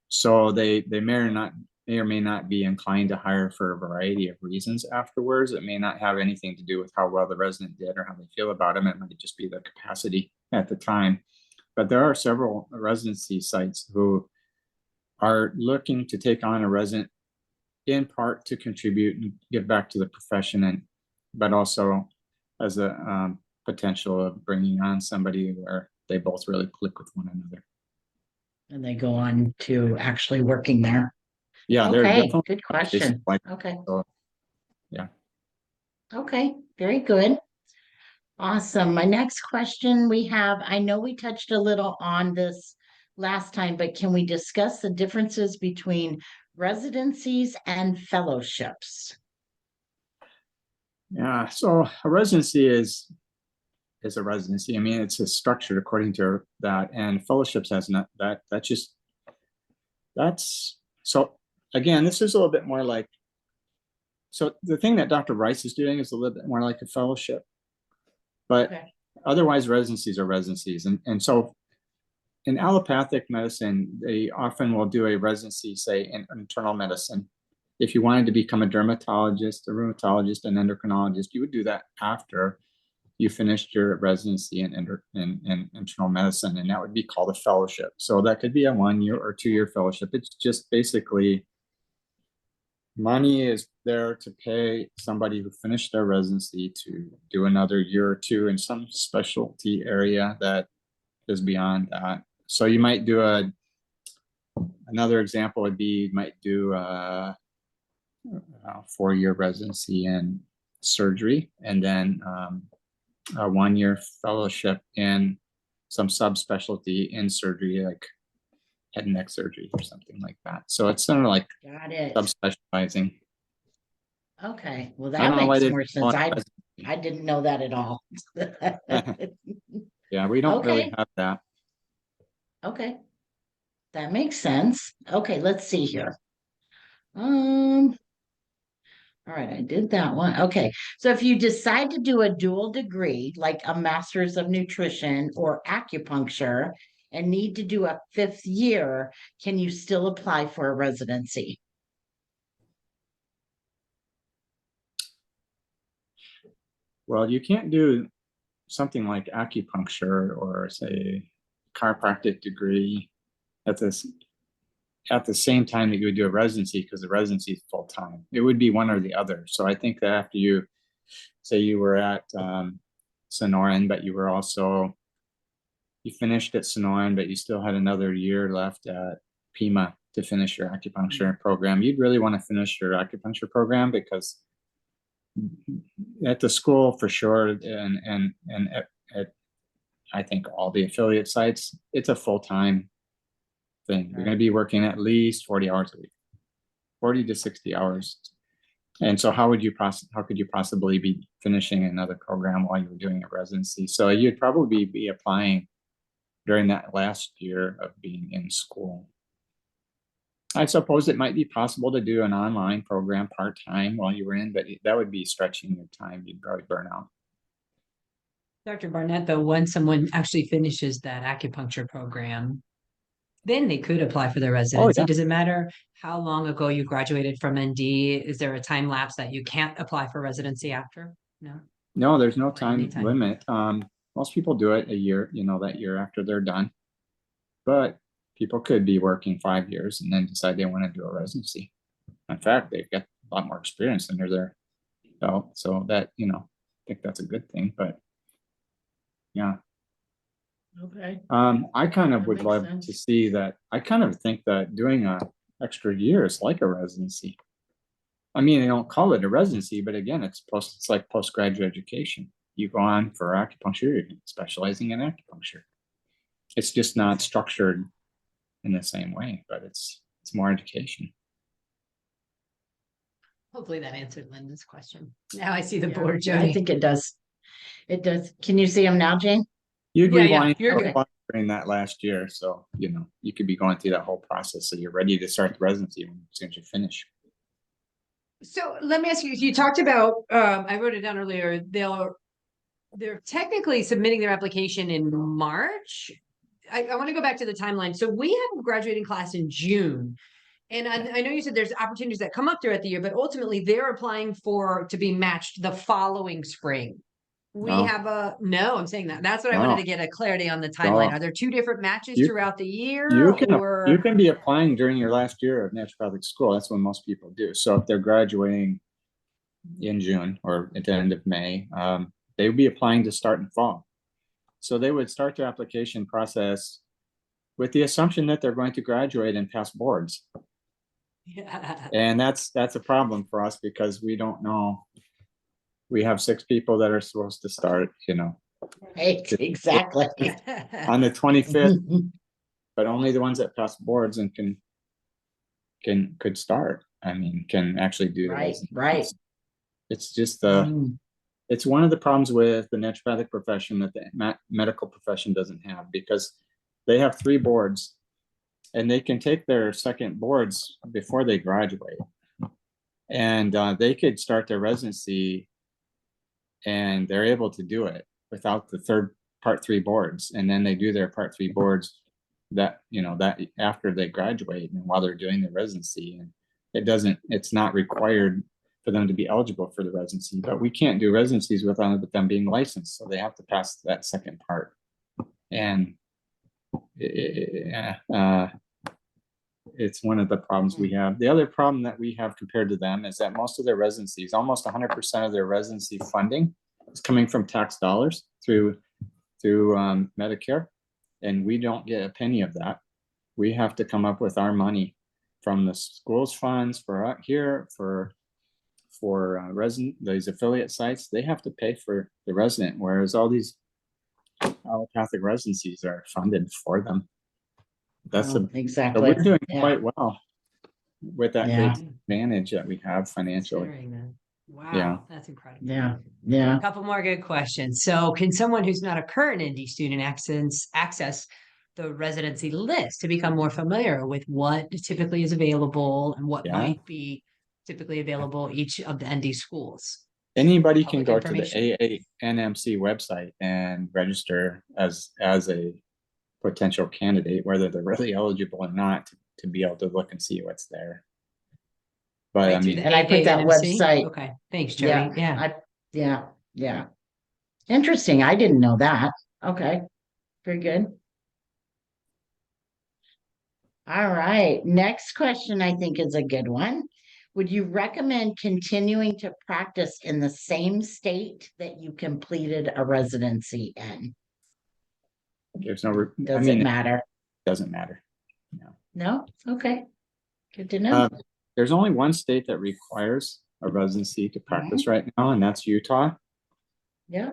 So they may or may not be inclined to hire for a variety of reasons afterwards. It may not have anything to do with how well the resident did or how they feel about them. It might just be the capacity at the time. But there are several residency sites who are looking to take on a resident in part to contribute and give back to the profession, but also as a potential of bringing on somebody where they both really click with one another. And they go on to actually working there. Yeah, they're Okay, definitely good question. Okay, so, yeah. okay, very good. Awesome. My next question we have, I know we touched a little on this last time, but can we discuss the differences between residencies and fellowships? Yeah, so a residency is a residency. I mean, it's structured according to that, and fellowships has not that. That's so. Again, this is a little bit more like. So the thing that Dr. Rice is doing is a little bit more like a fellowship, but Okay. otherwise residencies are residencies, and so in allopathic medicine, they often will do a residency, say in internal medicine. If you wanted to become a dermatologist, a rheumatologist, an endocrinologist, you would do that after you finished your residency in internal medicine, and that would be called a fellowship. So that could be a 1 year or 2 year fellowship. It's just basically money is there to pay somebody who finished their residency to do another year or two in some specialty area that is beyond that. So you might do another example would be, you might do a 4 year residency in surgery, and then a 1 year fellowship in some subspecialty in surgery, like head and neck surgery or something like that. So it's sort of like Got it. subspecializing. Okay, well, I don't that know why makes they more call sense. it I didn't know that at all. yeah, we don't really Okay. have that. Okay. That makes sense. Okay, let's see here. All right, I did that one. Okay, so if you decide to do a dual degree, like a master's of nutrition or acupuncture, and need to do a 5th year, can you still apply for a residency? Well, you can't do something like acupuncture or say chiropractic degree at the same time that you would do a residency, because the residency is full time. It would be one or the other. So I think that after you say you were at Sonoran, but you finished at Sonoran, but you still had another year left at Pima to finish your acupuncture program, you'd really want to finish your acupuncture program, because at the school for sure, and at I think all the affiliate sites, it's a full-time thing. You're going to be working at least 40 hours a week, 40 to 60 hours. And so how could you possibly be finishing another program while you were doing a residency? So you'd probably be applying during that last year of being in school. I suppose it might be possible to do an online program part-time while you were in, but that would be stretching your time. You'd probably burn out. Dr. Barnett, though, once someone actually finishes that acupuncture program, then they could apply for their residency. yeah. Does it matter how long ago you graduated from ND? Is there a time lapse that you can't apply for residency after? No. No, there's no Or time anytime. limit. Most people do it a year, that year after they're done. But people could be working 5 years and then decide they want to do a residency. In fact, they've got a lot more experience under their belt. So that, I think that's a good thing. But yeah. Okay. I kind of That would makes love sense. to see that. I kind of think that doing a extra year is like a residency. I mean, they don't call it a residency, but again, it's like postgraduate education. You go on for acupuncture, you're specializing in acupuncture. It's just not structured in the same way, but it's more education. Hopefully that answered Linda's question. Now I see the Yeah, board, I Jody. think it does. It does. Can you see them now, Jane? You'd Yeah, be yeah, wanting you're to good. apply during that last year, so you could be going through that whole process, so you're ready to start the residency as soon as you finish. So let me ask you, you talked about, I wrote it down earlier, they're technically submitting their application in March. I want to go back to the timeline. So we have a graduating class in June. And I know you said there's opportunities that come up throughout the year, but ultimately they're applying to be matched the following spring, We No. have no, I'm saying that. That's what I wanted No. to get a clarity on the timeline. No. Are there two different matches You- throughout the year You or? can be applying during your last year of naturopathic school. That's when most people do. So if they're graduating in June or at the end of May, they would be applying to start in fall. So they would start their application process with the assumption that they're going to graduate and pass boards. Yeah. And that's a problem for us because we don't know. We have 6 people that are supposed to start, Right, exactly. on the 25th, but only the ones that pass boards and could start. I mean, can actually do the Right, residency. right. It's just Mm, it's one of the problems with the naturopathic profession that the medical profession doesn't have, because they have 3 boards and they can take their second boards before they graduate, and they could start their residency and they're able to do it without the third part 3 boards, and then they do their part 3 boards that after they graduate and while they're doing the residency, and it's not required for them to be eligible for the residency. But we can't do residencies without them being licensed, so they have to pass that second part. And it's one of the problems we have. The other problem that we have compared to them is that most of their residencies, almost 100% of their residency funding, is coming from tax dollars through Medicare, and we don't get a penny of that. We have to come up with our money from the school's funds for these affiliate sites. They have to pay for the resident, whereas all these allopathic residencies are funded for them. That's oh, so exactly. we're doing Yeah. quite well with that Yeah. great advantage that we have financially. Considering that. Wow, Yeah. that's incredible. Yeah, yeah. A couple more good questions. So can someone who's not a current ND student access the residency list to become more familiar with what typically is available and what Yeah. might be typically available each of the ND schools? Anybody can Public go to the information. AANMC website and register as a potential candidate, whether they're really eligible or not, to be able to look and see what's there. But Right I through mean, the And I put that AANMC? website. Okay, thanks, Yeah, Jody. Yeah. yeah. Interesting. I didn't know that. Okay, very good. All right, next question I think is a good one. Would you recommend continuing to practice in the same state that you completed a residency in? there's no, I Does mean, it it matter? doesn't matter. No? Okay. Good to know. There's only one state that requires a residency to practice right now, and that's Utah. Yeah.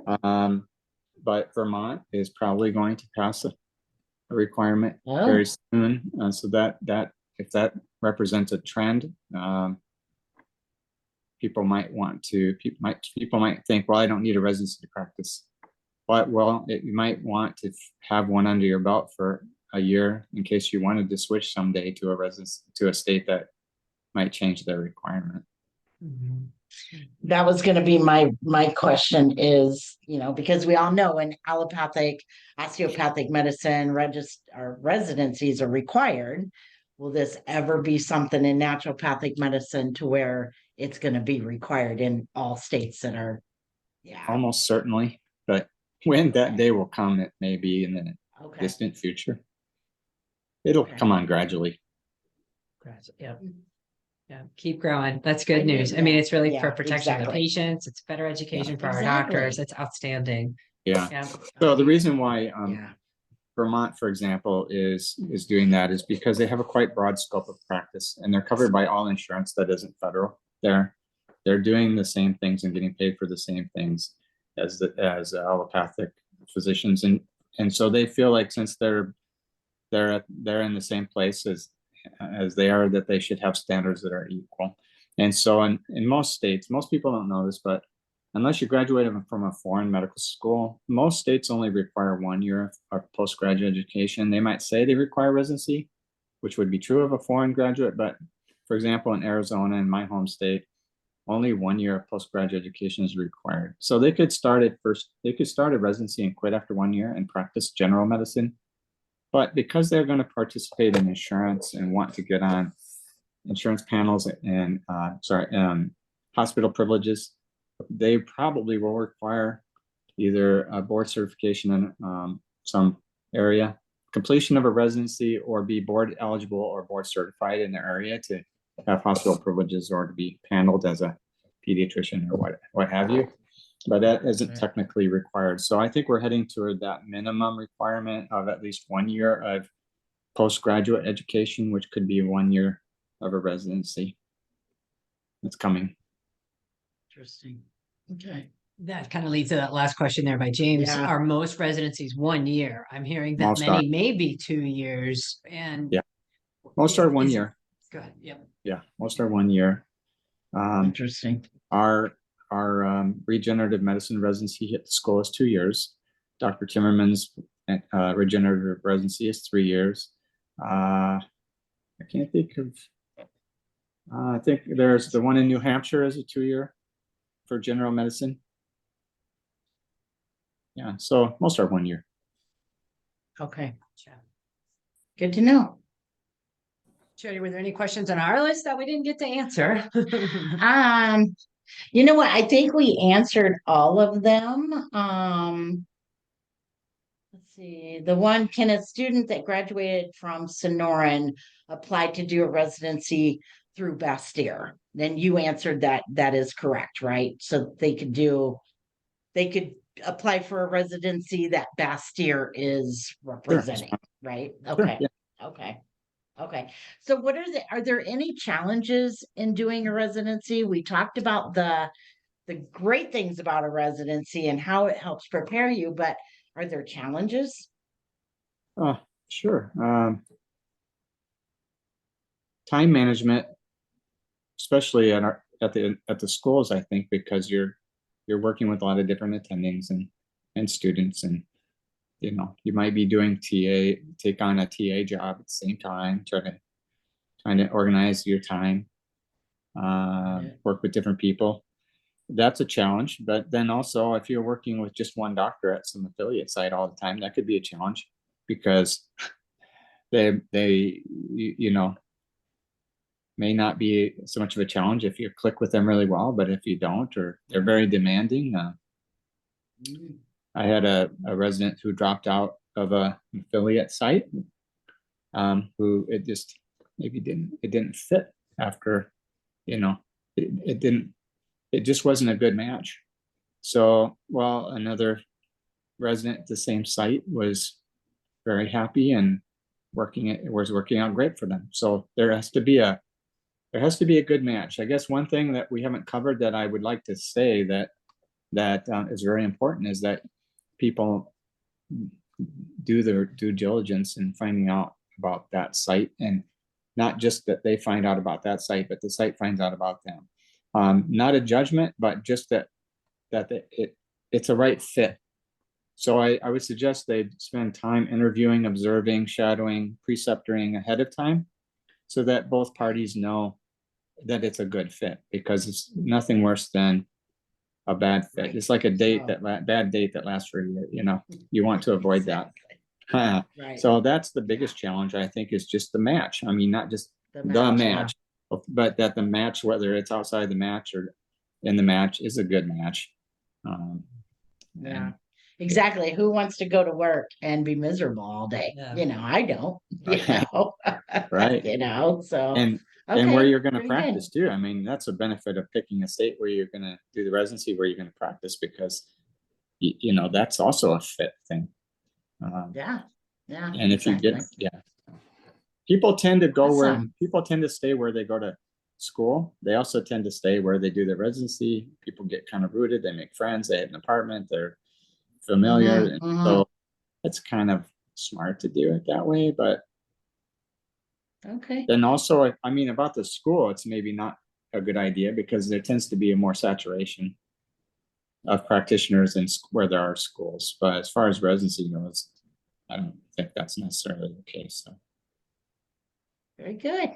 But Vermont is probably going to pass a requirement Oh. very soon. So that if that represents a trend, people might think, well, I don't need a residency to practice. But you might want to have one under your belt for a year in case you wanted to switch someday to a state that might change their requirement. Mhm. That was going to be my question is, because we all know in allopathic, osteopathic medicine, residencies are required. Will this ever be something in naturopathic medicine to where it's going to be required in all states that are? Yeah. Almost certainly, but when that day will come, it may be in the Okay. distant future. It'll Okay. come on gradually. Yeah. Yeah, keep growing. That's good I do, news. I mean, yeah, it's really for yeah, protection of the exactly. patients. It's better education for our Exactly. doctors. It's outstanding. Yeah. Yeah. So the reason why Yeah. Vermont, for example, is doing that is because they have a quite broad scope of practice, and they're covered by all insurance that isn't federal. They're doing the same things and getting paid for the same things as allopathic physicians, and so they feel like since they're in the same place as they are, that they should have standards that are equal. And so in most states, most people don't know this, but unless you graduated from a foreign medical school, most states only require 1 year of postgraduate education. They might say they require residency, which would be true of a foreign graduate, but for example, in Arizona, in my home state, only 1 year of postgraduate education is required. So they could start a residency and quit after 1 year and practice general medicine. But because they're going to participate in insurance and want to get on insurance panels and hospital privileges, they probably will require either a board certification in some area, completion of a residency, or be board eligible or board certified in the area to have hospital privileges or to be paneled as a pediatrician or what have you. But that isn't technically required. So I think we're heading toward that minimum requirement of at least 1 year of postgraduate education, which could be 1 year of a residency. It's coming. Interesting. Okay. That kind of leads to that last question there by James. Yeah. Are most residencies 1 year? I'm hearing that Most many are. may be 2 years, and Yeah. Most are 1 is- year. Good. Yep. Yeah, most are 1 year. Interesting. Our regenerative medicine residency at the school is 2 years. Dr. Timmerman's regenerative residency is 3 years. I can't think of. I think there's the one in New Hampshire is a 2 year for general medicine. Yeah, so most are 1 year. Okay. Good to know. Jody, were there any questions on our list that we didn't get to answer? You know what? I think we answered all of them. Let's see. The one, can a student that graduated from Sonoran apply to do a residency through Bastyr? Then you answered that. That is correct, right? So they could apply for a residency that Bastyr is representing, right? Okay. Yeah. Okay. Okay. So what are there any challenges in doing a residency? We talked about the great things about a residency and how it helps prepare you, but are there challenges? Sure. Time management, especially at the schools, I think, because you're working with a lot of different attendings and students, and you might be doing take on a TA job at the same time, trying to organize your time, work with different people. That's a challenge. But then also, if you're working with just one doctor at some affiliate site all the time, that could be a challenge because they may not be so much of a challenge if you click with them really well, but if you don't, or they're very demanding. I had a resident who dropped out of an affiliate site, who it just maybe didn't fit after, it just wasn't a good match. So while another resident at the same site was very happy and was working out great for them. So there has to be a good match. I guess one thing that we haven't covered that I would like to say that is very important is that people do their due diligence in finding out about that site, and not just that they find out about that site, but the site finds out about them. Not a judgment, but just that it's a right fit. So I would suggest they spend time interviewing, observing, shadowing, preceptoring ahead of time, so that both parties know that it's a good fit, because it's nothing worse than a bad fit. Right. It's like a bad date that lasts for a year. You want to avoid that. Right. So that's the biggest challenge, I think, is just the match. I mean, not just the match, but that the match, whether it's outside the match or in the match, is a good match. Yeah, exactly. Who wants to go to work and be miserable all day? Yeah. I don't. Right. So and where you're going to very practice too. I mean, that's a benefit of picking a state where you're going to do the residency, where you're going to practice, because that's also a fit thing. Yeah. And if you get, people tend to go people tend to stay where they go to school. They also tend to stay where they do their residency. People get kind of rooted. They make friends. They have an apartment. They're familiar. And so it's kind of smart to do it that way. But then also, I mean, about the school, it's maybe not a good idea, because there tends to be a more saturation of practitioners in where there are schools. But as far as residency goes, I don't think that's necessarily the case. So. Very good.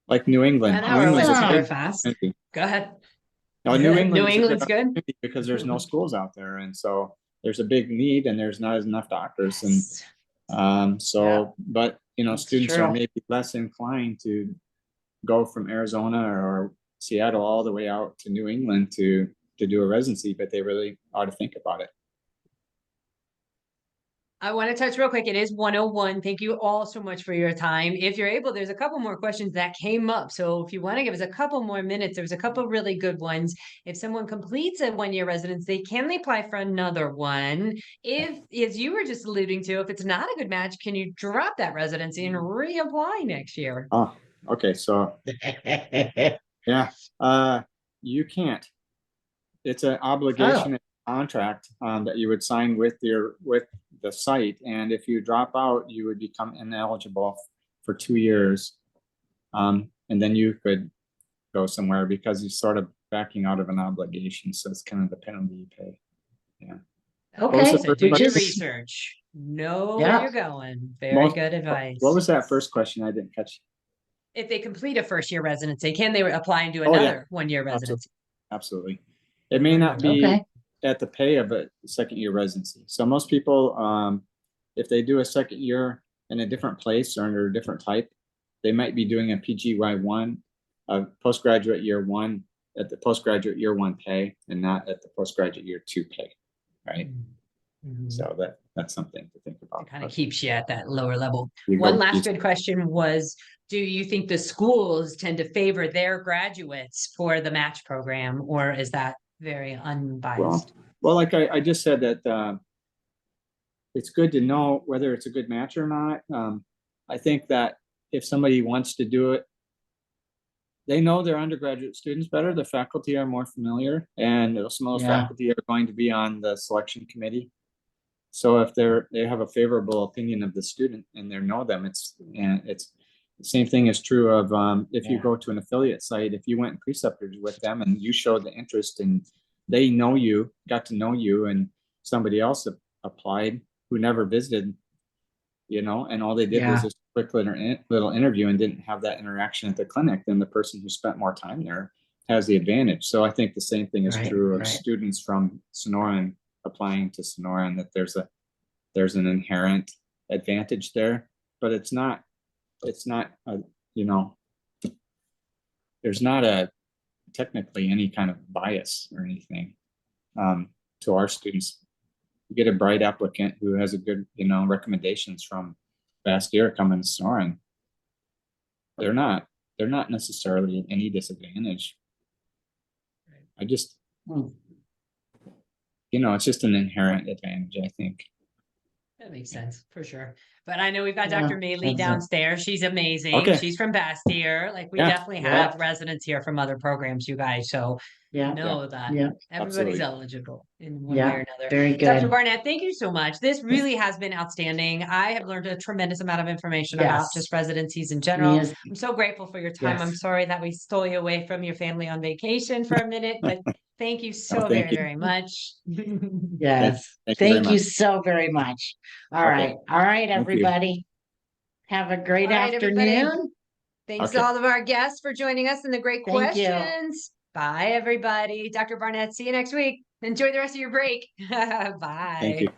Like New England. An hour went super England's fast. Go ahead. No, New England's good because there's no schools out there, and so there's a big need, and there's not enough doctors, and but students are maybe less inclined to go from Arizona or Seattle all the way out to New England to do a residency, but they really ought to think about it. I want to touch real quick. It is 101. Thank you all so much for your time. If you're able, there's a couple more questions that came up. So if you want to give us a couple more minutes, there's a couple really good ones. If someone completes a 1-year residency, can they apply for another one? If, as you were just alluding to, if it's not a good match, can you drop that residency and reapply next year? Oh, okay. So yeah, you can't. It's an obligation contract that you would sign with the site, and if you drop out, you would become ineligible for 2 years, and then you could go somewhere because you're sort of backing out of an obligation. So it's kind of the penalty you pay. Yeah. Okay, So do your just- research. Know Yeah. where you're going. Very good advice. What was that first question? I didn't catch. If they complete a first-year residency, can they apply and do Oh, yeah. another 1-year residency? Absolutely. It may not be Okay. at the pay of a second year residency. So most people, if they do a second year in a different place or under a different type, they might be doing a PGY1, a postgraduate year 1 at the postgraduate year 1 pay and not at the postgraduate year 2 pay, right? Mhm. So that's something to think about. It kind of keeps you at that lower level. You One go- last you- good question was, do you think the schools tend to favor their graduates for the match program, or is that very unbiased? Well, like I just said that it's good to know whether it's a good match or not. I think that if somebody wants to do it, they know their undergraduate students better. The faculty are more familiar, and some of those Yeah. faculty are going to be on the selection committee. So if they have a favorable opinion of the student and they know them, it's the same thing is true of if you Yeah. go to an affiliate site, if you went preceptors with them and you showed the interest and they know you, got to know you, and somebody else applied who never visited, and all they did was Yeah. just a quick little interview and didn't have that interaction at the clinic, then the person who spent more time there has the advantage. So I think the same thing is Right, true of right. students from Sonoran applying to Sonoran, that there's an inherent advantage there, but it's not there's not technically any kind of bias or anything to our students. You get a bright applicant who has a good, recommendations from Bastyr coming to Sonoran. They're not necessarily at any disadvantage. I just, Hmm. it's just an inherent advantage, I think. That makes sense, for sure. But I know we've got Yeah, Dr. Maylee that's it. downstairs. She's amazing. Okay. She's from Bastyr. Like, we Yeah. definitely Yeah. have residents here from other programs, you guys. So Yeah, know that yeah, everybody's absolutely. eligible in one Yeah, way or another. very Dr. good. Barnett, thank you so much. This really has been outstanding. I have learned a tremendous amount of information about Yes. just residencies in general. Yes. I'm so grateful for your time. I'm Yes. sorry that we stole you away from your family on vacation for a minute, but thank you so thank very, you. very much. Yes. Thank you very Thank you much. so very much. All Okay. right, you. everybody. Have a great All right, everybody. afternoon. Thanks Okay. to all of our guests for joining us and the great Thank you. questions. Bye, everybody. Dr. Barnett, see you next week. Enjoy the rest of your break. Bye. Thank you.